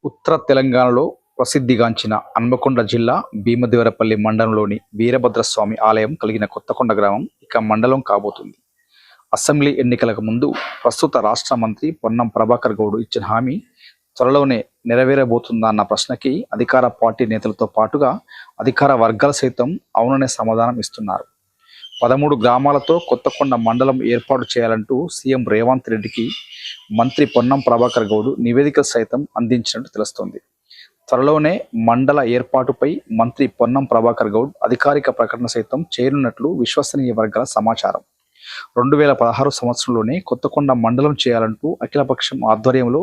ఉత్తర తెలంగాణలో ప్రసిద్ధిగాంచిన హన్మకొండ జిల్లా భీమదేవరపల్లి మండలంలోని వీరభద్రస్వామి ఆలయం కలిగిన కొత్తకొండ గ్రామం ఇక మండలం కాబోతుంది. అసెంబ్లీ ఎన్నికలకు ముందు ప్రస్తుత రాష్ట్ర మంత్రి పొన్నం ప్రభాకర్ గౌడ్ ఇచ్చిన హామీ త్వరలోనే నెరవేరబోతుందా అన్న ప్రశ్నకి అధికార పార్టీ నేతలతో పాటుగా అధికార వర్గాలు సైతం అవుననే సమాధానం ఇస్తున్నారు. 13 గ్రామాలతో కొత్తకొండ మండలం ఏర్పాటు చేయాలంటూ సీఎం రేవంత్ రెడ్డికి మంత్రి పొన్నం ప్రభాకర్ గౌడ్ నివేదికలు సైతం అందించినట్టు తెలుస్తోంది. త్వరలోనే మండల ఏర్పాటుపై మంత్రి పొన్నం ప్రభాకర్ గౌడ్ అధికారిక ప్రకటన సైతం చేయనున్నట్లు విశ్వసనీయ వర్గాల సమాచారం. 2016 సంవత్సరంలోనే కొత్తకొండ మండలం చేయాలంటూ అఖిలపక్షం ఆధ్వర్యంలో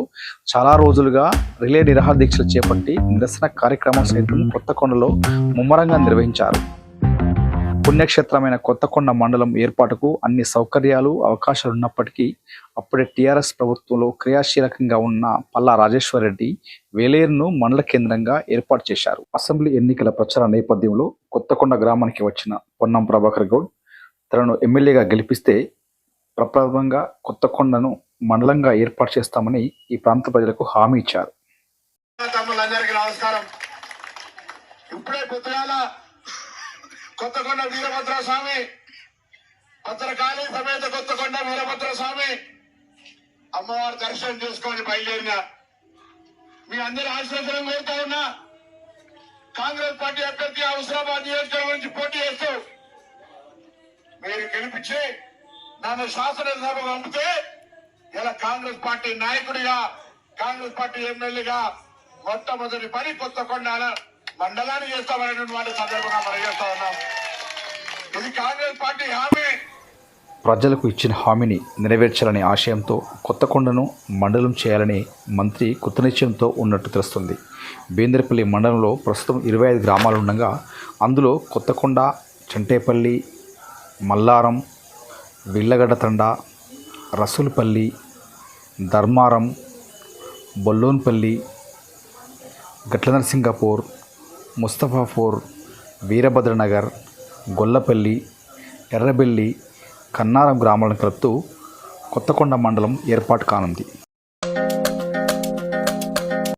చాలా రోజులుగా రిలే నిరాహార దీక్షలు చేపట్టి నిరసన కార్యక్రమం సైతం కొత్తకొండలో ముమ్మరంగా నిర్వహించారు. పుణ్యక్షేత్రమైన కొత్తకొండ మండలం ఏర్పాటుకు అన్ని సౌకర్యాలు అవకాశాలు ఉన్నప్పటికీ అప్పుడే టీఆర్ఎస్ ప్రభుత్వంలో క్రియాశీలకంగా ఉన్న పల్లా రాజేశ్వర్ రెడ్డి వేలేరును మండల కేంద్రంగా ఏర్పాటు చేశారు. అసెంబ్లీ ఎన్నికల ప్రచార నేపథ్యంలో కొత్తకొండ గ్రామానికి వచ్చిన పొన్నం ప్రభాకర్ గౌడ్ తనను ఎమ్మెల్యేగా గెలిపిస్తే ప్రప్రథమంగా కొత్తకొండను మండలంగా ఏర్పాటు చేస్తామని ఈ ప్రాంత ప్రజలకు హామీ ఇచ్చారు. కొత్తకొండ వీరభద్రస్వామి భద్రకాళి సమేత కొత్తకొండ వీరభద్రస్వామి అమ్మవారి దర్శనం చేసుకొని బయలుదేరిన మీ అందరి ఆశీర్వాదం కోరుతా ఉన్నా. కాంగ్రెస్ పార్టీ అభ్యర్థి హుస్నాబాద్ నియోజకవర్గం నుంచి పోటీ చేస్తూ మీరు గెలిపించి నన్ను శాసనసభ పంపితే ఇలా కాంగ్రెస్ పార్టీ నాయకుడిగా కాంగ్రెస్ పార్టీ ఎమ్మెల్యేగా మొట్టమొదటి పని కొత్తకొండ మండలాన్ని చేస్తామనేటువంటి సందర్భంగా మనం చేస్తా ఉన్నాం. ఇది కాంగ్రెస్ పార్టీ హామీ. ప్రజలకు ఇచ్చిన హామీని నెరవేర్చాలనే ఆశయంతో కొత్తకొండను మండలం చేయాలని మంత్రి కృతనిశ్చయంతో ఉన్నట్టు తెలుస్తుంది. బేంద్రపల్లి మండలంలో ప్రస్తుతం 25 గ్రామాలు ఉండగా అందులో కొత్తకొండ, చంటేపల్లి, మల్లారం, విల్లగడ్డ తండా, రసూల్పల్లి, ధర్మారం, బొల్లోన్పల్లి, గట్లనరసింగపూర్, ముస్తఫాపూర్, వీరభద్రనగర్, గొల్లపల్లి, ఎర్రబెల్లి, కన్నారం గ్రామాలను కలుపుతూ కొత్తకొండ మండలం ఏర్పాటు కానుంది.